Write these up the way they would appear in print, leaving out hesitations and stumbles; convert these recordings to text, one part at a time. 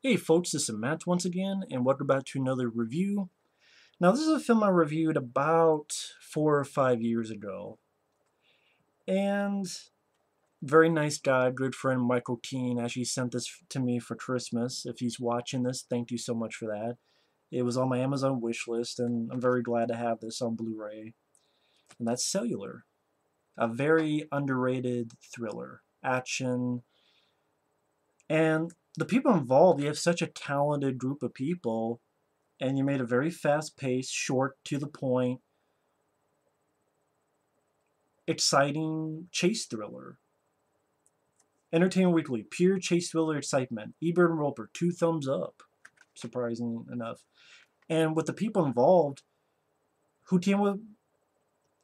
Hey folks, this is Matt once again, and welcome back to another review. Now this is a film I reviewed about 4 or 5 years ago, and very nice guy, good friend Michael Keane actually sent this to me for Christmas. If he's watching this, thank you so much for that. It was on my Amazon wish list, and I'm very glad to have this on Blu-ray. And that's Cellular, a very underrated thriller, action, and the people involved, you have such a talented group of people, and you made a very fast-paced, short, to the point, exciting chase thriller. Entertainment Weekly, pure chase thriller excitement. Ebert and Roper, 2 thumbs up, surprising enough. And with the people involved, who came with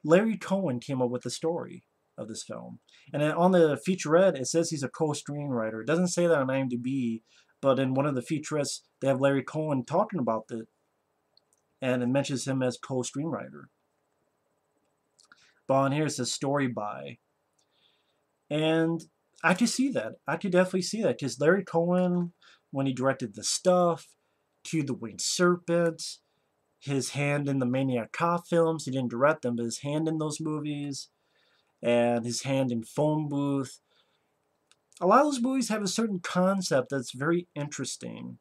Larry Cohen came up with the story of this film. And then on the featurette, it says he's a co-screenwriter. It doesn't say that on IMDb, but in one of the featurettes, they have Larry Cohen talking about it, and it mentions him as co-screenwriter. But on here it says story by. And I could see that. I could definitely see that. Because Larry Cohen, when he directed The Stuff, to The Winged Serpent, his hand in the Maniac Cop films, he didn't direct them, but his hand in those movies, and his hand in Phone Booth. A lot of those movies have a certain concept that's very interesting.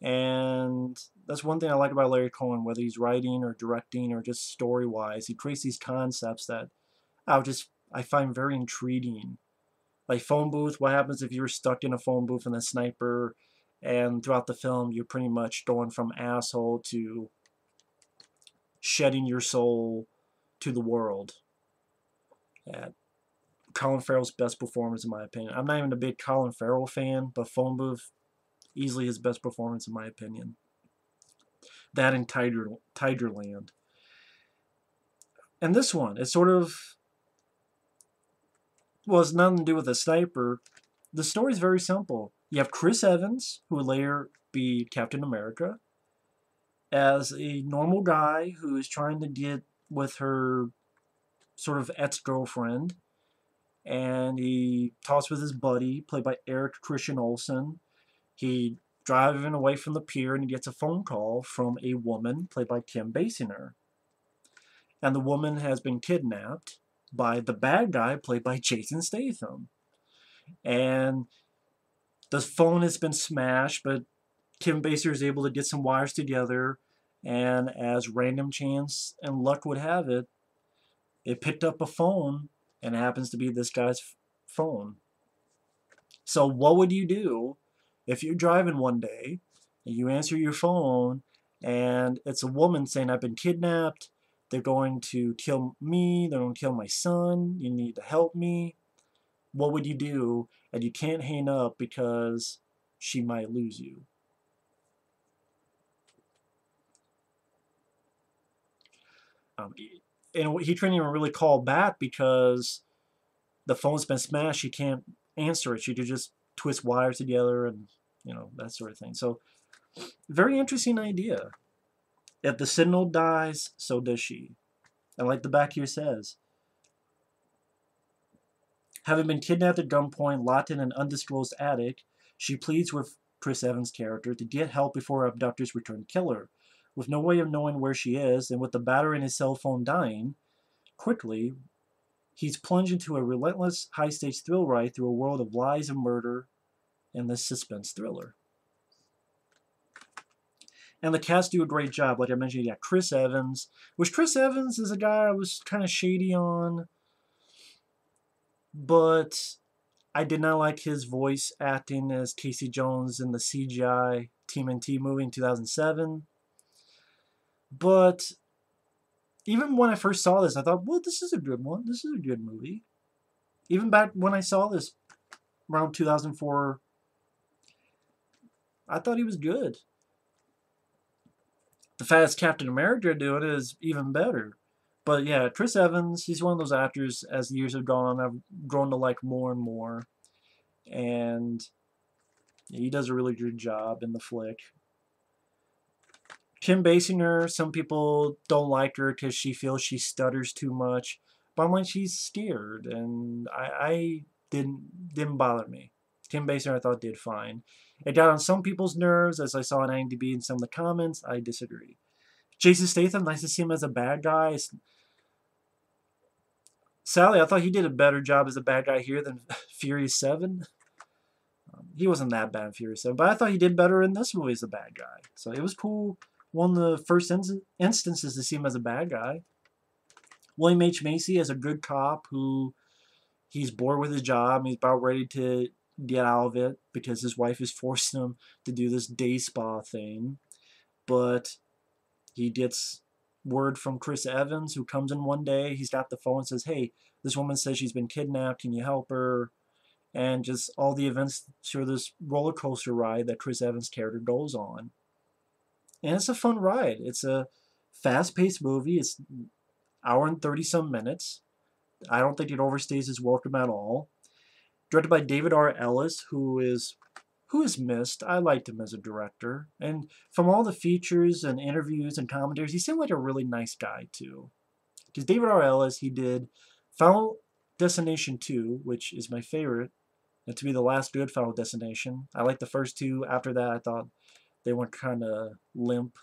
And that's one thing I like about Larry Cohen, whether he's writing or directing or just story-wise. He creates these concepts that I find very intriguing. Like Phone Booth, what happens if you're stuck in a phone booth and a sniper, and throughout the film you're pretty much going from asshole to shedding your soul to the world. Yeah. Colin Farrell's best performance in my opinion. I'm not even a big Colin Farrell fan, but Phone Booth, easily his best performance in my opinion. That and Tigerland. And this one, it's sort of, well, it's nothing to do with a sniper. The story's very simple. You have Chris Evans, who would later be Captain America, as a normal guy who is trying to get with her sort of ex-girlfriend, and he talks with his buddy, played by Eric Christian Olsen. He driving away from the pier, and he gets a phone call from a woman, played by Kim Basinger. And the woman has been kidnapped by the bad guy, played by Jason Statham. And the phone has been smashed, but Kim Basinger is able to get some wires together, and as random chance and luck would have it, it picked up a phone, and it happens to be this guy's phone. So what would you do if you're driving one day and you answer your phone and it's a woman saying, I've been kidnapped, they're going to kill me, they're going to kill my son, you need to help me. What would you do? And you can't hang up because she might lose you. And he couldn't even really call back because the phone's been smashed. She can't answer it. She could just twist wires together and, that sort of thing. So, very interesting idea. If the signal dies, so does she. And like the back here says, having been kidnapped at gunpoint, locked in an undisclosed attic, she pleads with Chris Evans' character to get help before her abductors return to kill her. With no way of knowing where she is, and with the battery in his cell phone dying, quickly, he's plunged into a relentless, high-stakes thrill ride through a world of lies and murder in this suspense thriller. And the cast do a great job. Like I mentioned, you got Chris Evans, which Chris Evans is a guy I was kind of shady on, but I did not like his voice acting as Casey Jones in the CGI TMNT movie in 2007. But even when I first saw this, I thought, well, this is a good one. This is a good movie. Even back when I saw this around 2004, I thought he was good. The fact it's Captain America doing it is even better. But yeah, Chris Evans, he's one of those actors, as the years have gone on, I've grown to like more and more. And he does a really good job in the flick. Kim Basinger, some people don't like her because she feels she stutters too much. But I'm like, she's scared, and I didn't bother me. Kim Basinger, I thought, did fine. It got on some people's nerves, as I saw on IMDb and some of the comments. I disagree. Jason Statham, nice to see him as a bad guy. Sally, I thought he did a better job as a bad guy here than Furious 7. He wasn't that bad in Furious 7, but I thought he did better in this movie as a bad guy. So it was cool. One of the first instances to see him as a bad guy. William H. Macy as a good cop who he's bored with his job and he's about ready to get out of it because his wife is forcing him to do this day spa thing. But he gets word from Chris Evans, who comes in one day. He's got the phone and says, hey, this woman says she's been kidnapped. Can you help her? And just all the events through this roller coaster ride that Chris Evans' character goes on. And it's a fun ride. It's a fast-paced movie. It's an hour and 30-some minutes. I don't think it overstays its welcome at all. Directed by David R. Ellis, who is missed. I liked him as a director. And from all the features and interviews and commentaries, he seemed like a really nice guy, too. Because David R. Ellis, he did Final Destination 2, which is my favorite, and to be the last good Final Destination. I liked the first two. After that, I thought they went kind of limp.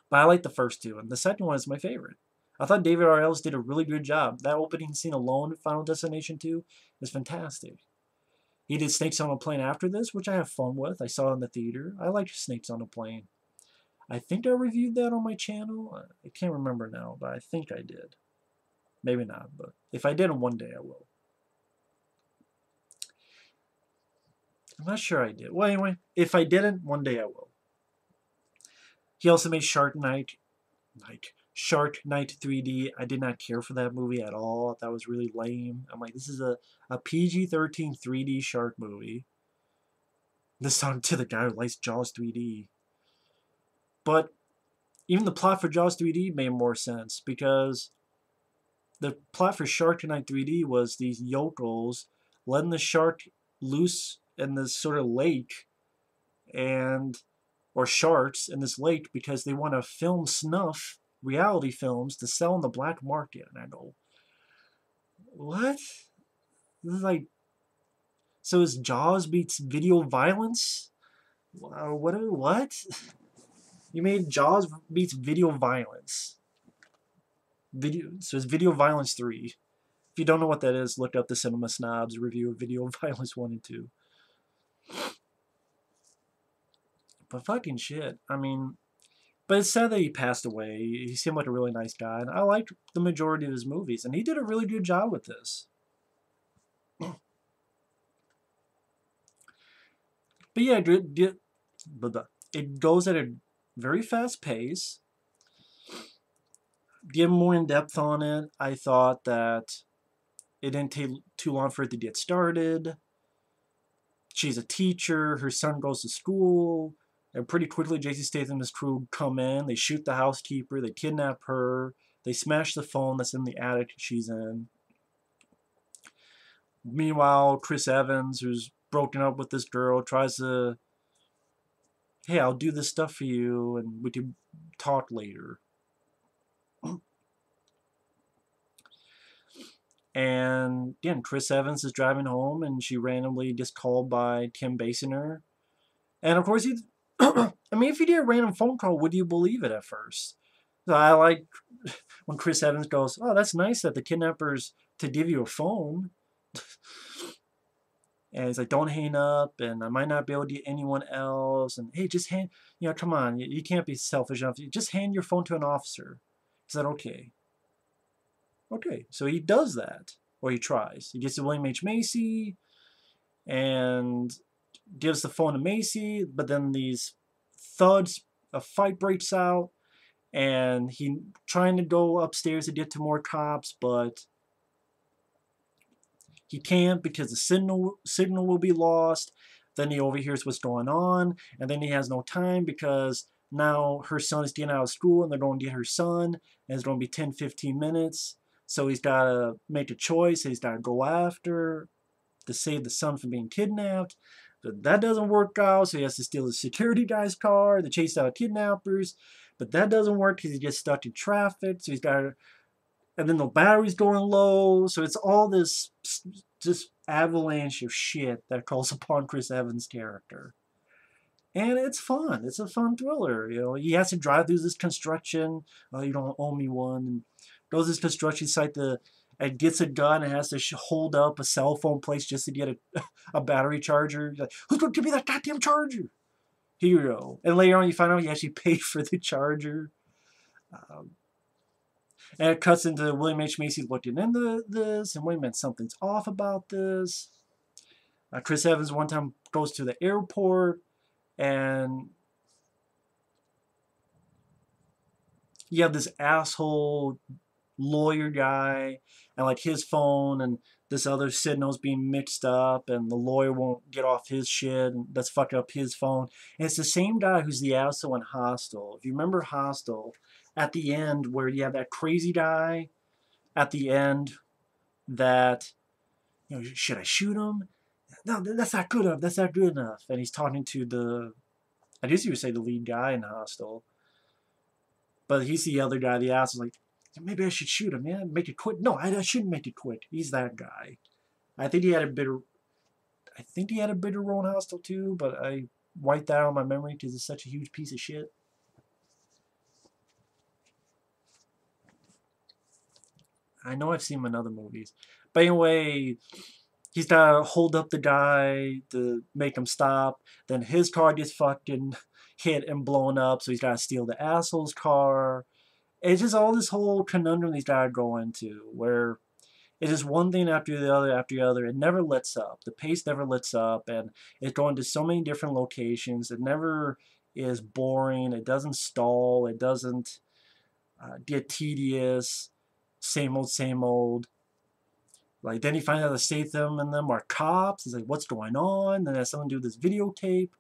But I liked the first two, and the second one is my favorite. I thought David R. Ellis did a really good job. That opening scene alone in Final Destination 2 is fantastic. He did Snakes on a Plane after this, which I have fun with. I saw it in the theater. I liked Snakes on a Plane. I think I reviewed that on my channel. I can't remember now, but I think I did. Maybe not, but if I did, one day I will. I'm not sure I did. Well, anyway, if I didn't, one day I will. He also made Shark Night 3D. I did not care for that movie at all. That was really lame. I'm like, this is a PG-13 3D shark movie. This sounded to the guy who likes Jaws 3D. But even the plot for Jaws 3D made more sense, because the plot for Shark Night 3D was these yokels letting the shark loose in this sort of lake, or sharks in this lake, because they want to film snuff reality films to sell in the black market. And I go, what? This is like, so is Jaws beats video violence? What? You made Jaws beats video violence. So it's Video Violence 3. If you don't know what that is, look up the Cinema Snobs review of Video Violence 1 and 2. But fucking shit. I mean, but it's sad that he passed away. He seemed like a really nice guy, and I liked the majority of his movies, and he did a really good job with this. But yeah, it goes at a very fast pace. Get more in depth on it. I thought that it didn't take too long for it to get started. She's a teacher. Her son goes to school. And pretty quickly, Jason Statham and his crew come in. They shoot the housekeeper. They kidnap her. They smash the phone that's in the attic she's in. Meanwhile, Chris Evans, who's broken up with this girl, tries to, hey, I'll do this stuff for you, and we can talk later. And again, Chris Evans is driving home, and she randomly gets called by Kim Basinger. And of course, I mean, if you did a random phone call, would you believe it at first? So I like when Chris Evans goes, oh, that's nice that the kidnappers to give you a phone. And he's like, don't hang up, and I might not be able to get anyone else. And hey, just hand, come on, you can't be selfish enough. Just hand your phone to an officer. He said, okay. Okay, so he does that, or he tries. He gets to William H. Macy, and gives the phone to Macy, but then these thuds, a fight breaks out, and he trying to go upstairs to get to more cops, but he can't because the signal will be lost. Then he overhears what's going on, and then he has no time because now her son is getting out of school, and they're going to get her son, and it's going to be 10-15 minutes. So he's got to make a choice. He's got to go after to save the son from being kidnapped. But that doesn't work out, so he has to steal the security guy's car to chase out kidnappers. But that doesn't work because he gets stuck in traffic. So he's got to, and then the battery's going low, so it's all this just avalanche of shit that calls upon Chris Evans' character. And it's fun. It's a fun thriller. You know, he has to drive through this construction. Oh, you don't owe me one. And goes to this construction site and gets a gun and has to hold up a cell phone place just to get a battery charger. He's like, who's going to give me that goddamn charger? Hero. And later on, you find out he actually paid for the charger. And it cuts into William H. Macy looking into this, and wait a minute, something's off about this. Chris Evans one time goes to the airport, and you have this asshole lawyer guy, and like his phone and this other signal's being mixed up, and the lawyer won't get off his shit, and that's fucking up his phone. And it's the same guy who's the asshole in Hostel. If you remember Hostel, at the end where you have that crazy guy at the end that, you know, should I shoot him? No, that's not good enough. That's not good enough. And he's talking to I guess you would say the lead guy in Hostel. But he's the other guy, the ass is like, maybe I should shoot him, yeah? Make it quick. No, I shouldn't make it quick. He's that guy. I think he had a bigger role in Hostel too, but I wiped that out of my memory because it's such a huge piece of shit. I know I've seen him in other movies. But anyway, he's got to hold up the guy to make him stop. Then his car gets fucking hit and blown up, so he's got to steal the asshole's car. It's just all this whole conundrum he's got to go into, where it's just one thing after the other after the other. It never lets up. The pace never lets up, and it's going to so many different locations. It never is boring. It doesn't stall. It doesn't get tedious. Same old, same old. Like, then you find out that Statham and them are cops. It's like, what's going on? Then has something to do with this videotape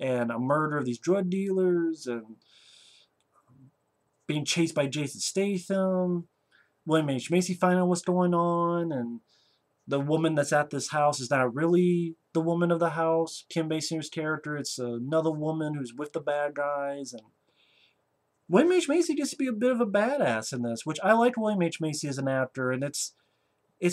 and a murder of these drug dealers and being chased by Jason Statham. William H. Macy find out what's going on, and the woman that's at this house is not really the woman of the house, Kim Basinger's character. It's another woman who's with the bad guys, and William H. Macy gets to be a bit of a badass in this, which I like William H. Macy as an actor, and it's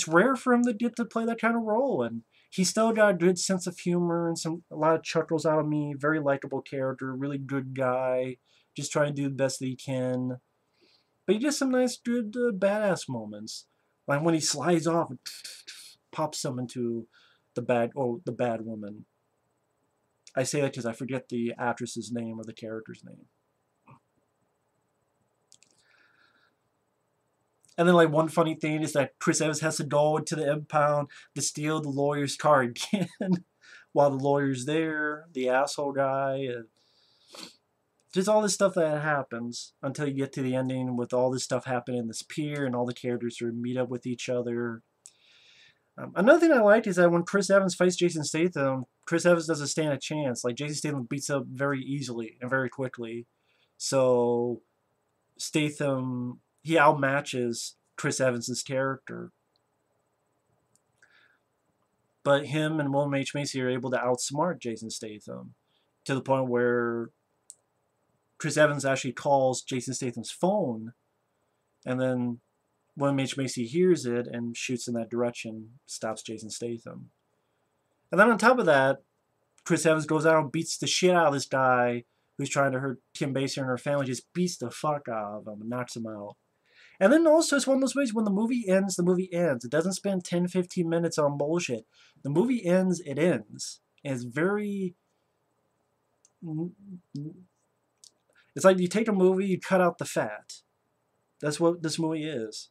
rare for him to get to play that kind of role, and he still got a good sense of humor and a lot of chuckles out of me. Very likable character, really good guy, just trying to do the best that he can. But he gets some nice, good, badass moments, like when he slides off and pops them into the bad woman. I say that because I forget the actress's name or the character's name. And then, like, one funny thing is that Chris Evans has to go into the impound to steal the lawyer's car again while the lawyer's there, the asshole guy. Just all this stuff that happens until you get to the ending with all this stuff happening in this pier and all the characters sort of meet up with each other. Another thing I liked is that when Chris Evans fights Jason Statham, Chris Evans doesn't stand a chance. Like, Jason Statham beats up very easily and very quickly. So Statham, he outmatches Chris Evans' character. But him and William H. Macy are able to outsmart Jason Statham to the point where Chris Evans actually calls Jason Statham's phone, and then William H. Macy hears it and shoots in that direction, stops Jason Statham. And then on top of that, Chris Evans goes out and beats the shit out of this guy who's trying to hurt Kim Basinger and her family, just beats the fuck out of him and knocks him out. And then also, it's one of those ways when the movie ends, the movie ends. It doesn't spend 10, 15 minutes on bullshit. The movie ends, it ends. And it's very... It's like you take a movie, you cut out the fat. That's what this movie is.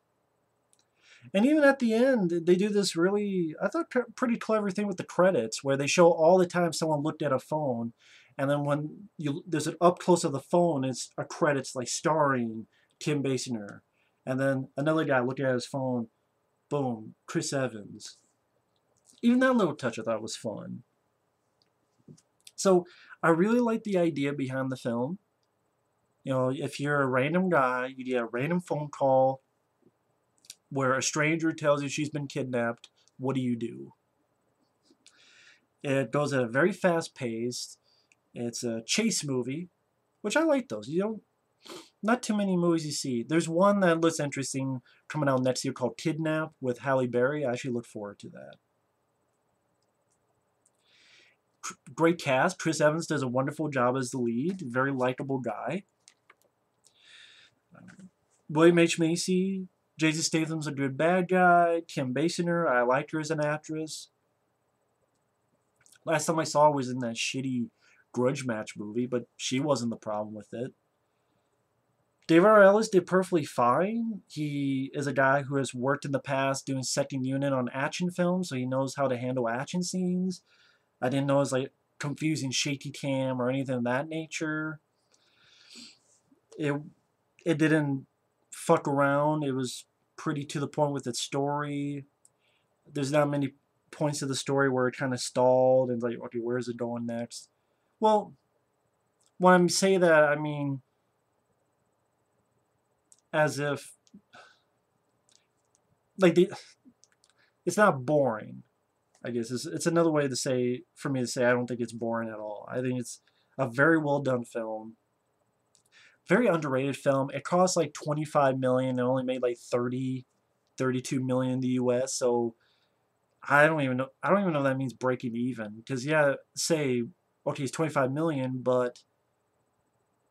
And even at the end, they do this really, I thought, pretty clever thing with the credits, where they show all the time someone looked at a phone, and then when there's an up close of the phone, it's a credits like starring Kim Basinger, and then another guy looking at his phone, boom, Chris Evans. Even that little touch I thought was fun. So I really like the idea behind the film. You know, if you're a random guy, you get a random phone call where a stranger tells you she's been kidnapped. What do you do? It goes at a very fast pace. It's a chase movie, which I like those. You don't Not too many movies you see. There's one that looks interesting coming out next year called Kidnap with Halle Berry. I actually look forward to that. Great cast. Chris Evans does a wonderful job as the lead. Very likable guy. William H. Macy. Jason Statham's a good bad guy. Kim Basinger. I liked her as an actress. Last time I saw her was in that shitty Grudge Match movie, but she wasn't the problem with it. David R. Ellis did perfectly fine. He is a guy who has worked in the past doing second unit on action films, so he knows how to handle action scenes. I didn't know it was like confusing shaky cam or anything of that nature. It it didn't fuck around. It was pretty to the point with its story. There's not many points of the story where it kind of stalled and like, okay, where's it going next? Well, when I say that, I mean as if like it's not boring. I guess it's another way to say for me to say I don't think it's boring at all. I think it's a very well done film, very underrated film. It cost like 25 million. It only made like 30, 32 million in the U.S. So I don't even know. I don't even know if that means breaking even. Because yeah, say okay, it's 25 million, but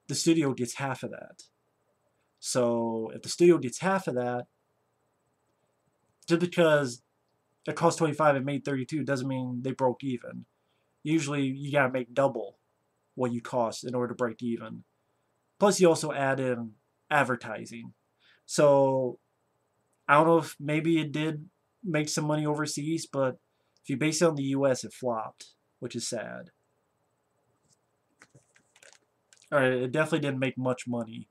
the studio gets half of that. So if the studio gets half of that, just because it cost 25 and made 32 doesn't mean they broke even. Usually you gotta make double what you cost in order to break even. Plus you also add in advertising. So I don't know if maybe it did make some money overseas, but if you base it on the US, it flopped, which is sad. Alright, it definitely didn't make much money.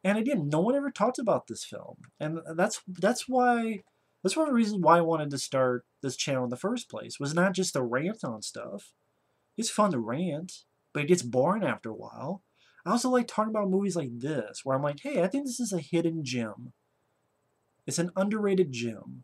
And again, no one ever talks about this film. And that's one of the reasons why I wanted to start this channel in the first place. Was not just to rant on stuff. It's fun to rant, but it gets boring after a while. I also like talking about movies like this, where I'm like, hey, I think this is a hidden gem. It's an underrated gem.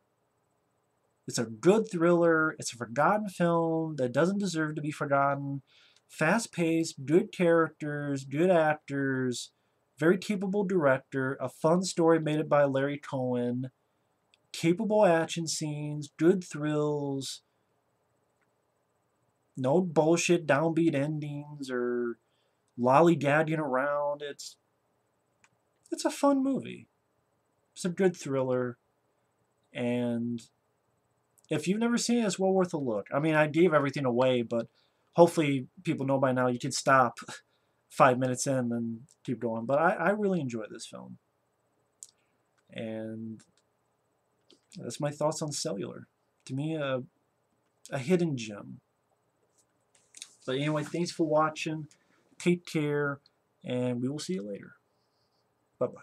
It's a good thriller. It's a forgotten film that doesn't deserve to be forgotten. Fast-paced, good characters, good actors, very capable director, a fun story made by Larry Cohen, capable action scenes, good thrills, no bullshit downbeat endings or lollygagging around. It's a fun movie. It's a good thriller, and if you've never seen it, it's well worth a look. I mean, I gave everything away, but hopefully people know by now you can stop 5 minutes in and keep going. But I really enjoy this film, and that's my thoughts on Cellular. To me, a hidden gem. But anyway, thanks for watching. Take care, and we will see you later. Bye-bye.